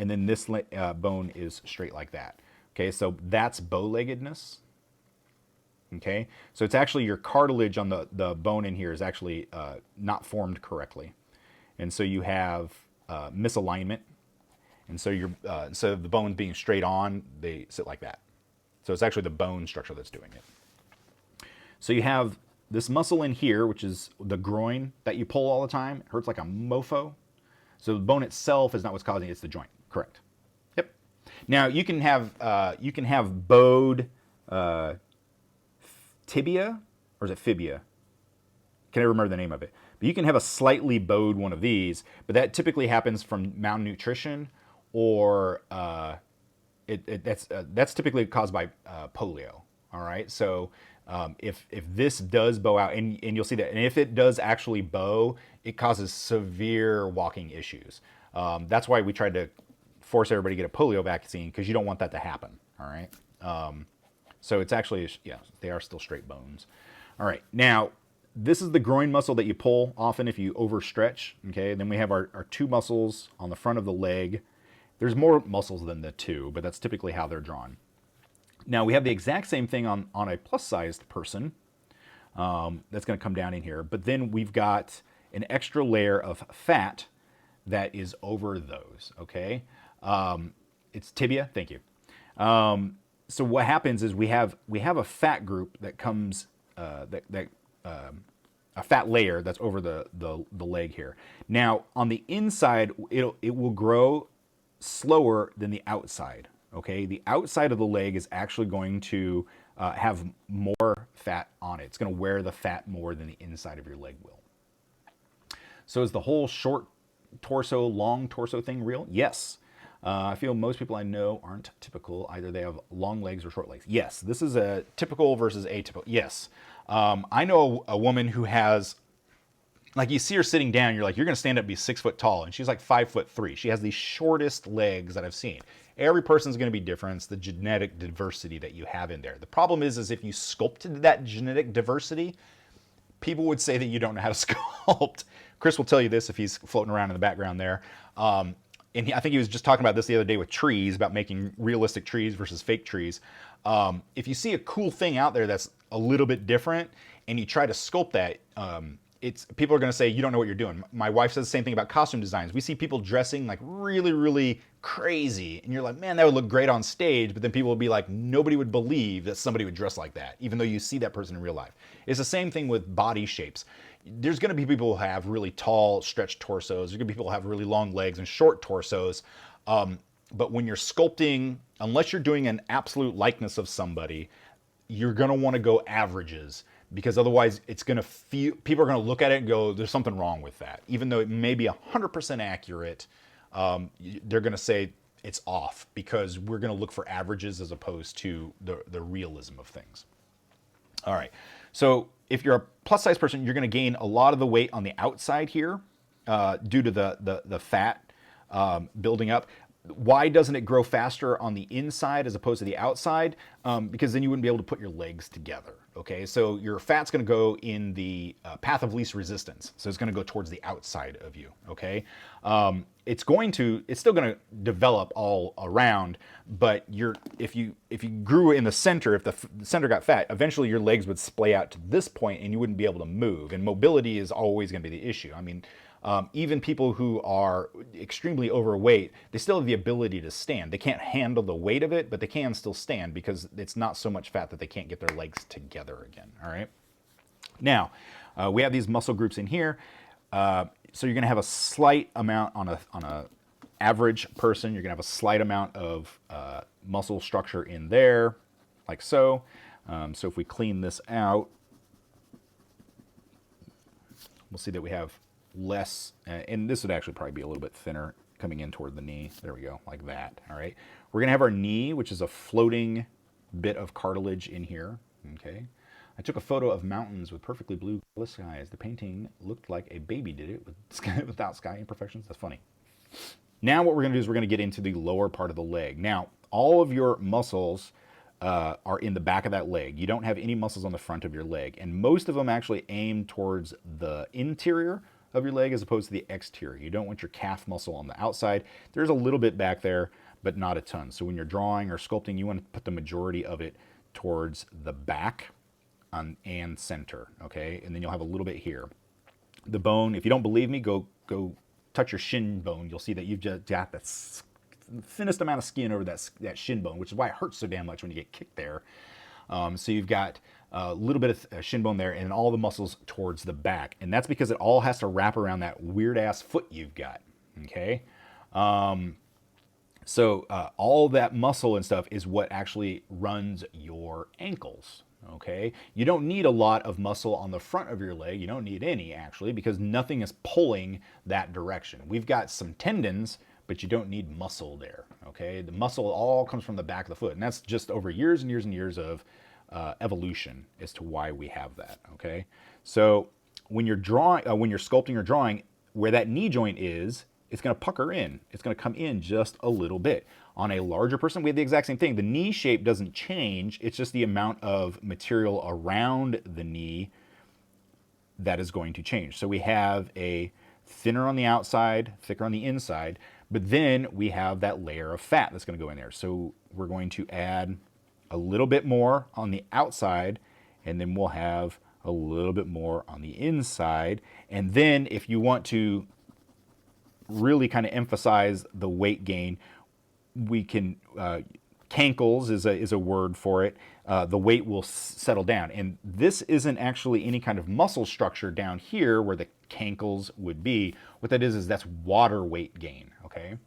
and then this bone is straight like that. Okay, so that's bow-leggedness. Okay, so it's actually your cartilage on the bone in here is actually not formed correctly. And so you have misalignment. And so you're, instead of the bones being straight on, they sit like that. So it's actually the bone structure that's doing it. So you have this muscle in here, which is the groin that you pull all the time. It hurts like a mofo. So the bone itself is not what's causing it, it's the joint. Correct. Yep. Now you can have bowed tibia, or is it fibia? Can I remember the name of it? But you can have a slightly bowed one of these, but that typically happens from malnutrition, or that's typically caused by polio. All right, so if this does bow out, and you'll see that, and if it does actually bow, it causes severe walking issues. That's why we tried to force everybody to get a polio vaccine, because you don't want that to happen. All right, so it's actually, yeah, they are still straight bones. All right, now this is the groin muscle that you pull often if you overstretch. Okay, then we have our two muscles on the front of the leg. There's more muscles than the two, but that's typically how they're drawn. Now we have the exact same thing on a plus-sized person. That's going to come down in here, but then we've got an extra layer of fat that is over those. Okay, it's tibia. Thank you. So what happens is we have a fat group that comes a fat layer that's over the leg here. Now on the inside, it will grow slower than the outside. Okay, the outside of the leg is actually going to have more fat on it. It's going to wear the fat more than the inside of your leg will. So is the whole short torso, long torso thing real? Yes. I feel most people I know aren't typical. Either they have long legs or short legs. Yes, this is a typical versus atypical. Yes. I know a woman who has, like, you see her sitting down, you're like, you're going to stand up and be 6 foot tall. And she's like 5'3". She has the shortest legs that I've seen. Every person's going to be different. It's the genetic diversity that you have in there. The problem is if you sculpted that genetic diversity, people would say that you don't know how to sculpt. Chris will tell you this if he's floating around in the background there. And I think he was just talking about this the other day with trees, about making realistic trees versus fake trees. If you see a cool thing out there that's a little bit different and you try to sculpt that, people are going to say, you don't know what you're doing. My wife says the same thing about costume designs. We see people dressing like really, really crazy. And you're like, man, that would look great on stage. But then people will be like, nobody would believe that somebody would dress like that, even though you see that person in real life. It's the same thing with body shapes. There's going to be people who have really tall, stretched torsos. There's going to be people who have really long legs and short torsos. But when you're sculpting, unless you're doing an absolute likeness of somebody, you're going to want to go averages, because otherwise it's going to feel, people are going to look at it and go, there's something wrong with that. Even though it may be 100% accurate, they're going to say it's off, because we're going to look for averages as opposed to the realism of things. All right. So if you're a plus size person, you're going to gain a lot of the weight on the outside here due to the fat building up. Why doesn't it grow faster on the inside as opposed to the outside? Because then you wouldn't be able to put your legs together. Okay, so your fat's going to go in the path of least resistance. So it's going to go towards the outside of you. Okay, it's still going to develop all around, but if you grew in the center, if the center got fat, eventually your legs would splay out to this point and you wouldn't be able to move. And mobility is always going to be the issue. I mean, even people who are extremely overweight, they still have the ability to stand. They can't handle the weight of it, but they can still stand because it's not so much fat that they can't get their legs together again. All right. Now, we have these muscle groups in here. So you're going to have a slight amount on a average person. You're going to have a slight amount of muscle structure in there, like so. So if we clean this out, we'll see that we have less, and this would actually probably be a little bit thinner coming in toward the knee. There we go, like that. All right. We're going to have our knee, which is a floating bit of cartilage in here. Okay. I took a photo of mountains with perfectly blue skies. The painting looked like a baby did it without sky imperfections. That's funny. Now what we're going to do is we're going to get into the lower part of the leg. Now, all of your muscles are in the back of that leg. You don't have any muscles on the front of your leg. And most of them actually aim towards the interior of your leg as opposed to the exterior. You don't want your calf muscle on the outside. There's a little bit back there, but not a ton. So when you're drawing or sculpting, you want to put the majority of it towards the back and center, okay? And then you'll have a little bit here. The bone, if you don't believe me, go touch your shin bone. You'll see that you've just got the thinnest amount of skin over that shin bone, which is why it hurts so damn much when you get kicked there. So you've got a little bit of shin bone there and all the muscles towards the back. And that's because it all has to wrap around that weird ass foot you've got, okay? So all that muscle and stuff is what actually runs your ankles, okay? You don't need a lot of muscle on the front of your leg. You don't need any, actually, because nothing is pulling that direction. We've got some tendons, but you don't need muscle there, okay? The muscle all comes from the back of the foot, and that's just over years and years and years of evolution as to why we have that, okay? So when you're drawing, when you're sculpting or drawing, where that knee joint is, it's going to pucker in. It's going to come in just a little bit. On a larger person, we have the exact same thing. The knee shape doesn't change. It's just the amount of material around the knee that is going to change. So we have a thinner on the outside, thicker on the inside, but then we have that layer of fat that's going to go in there. So we're going to add a little bit more on the outside, and then we'll have a little bit more on the inside. And then if you want to really kind of emphasize the weight gain, we can, cankles is a word for it. The weight will settle down. And this isn't actually any kind of muscle structure down here where the cankles would be. What that is that's water weight gain, okay?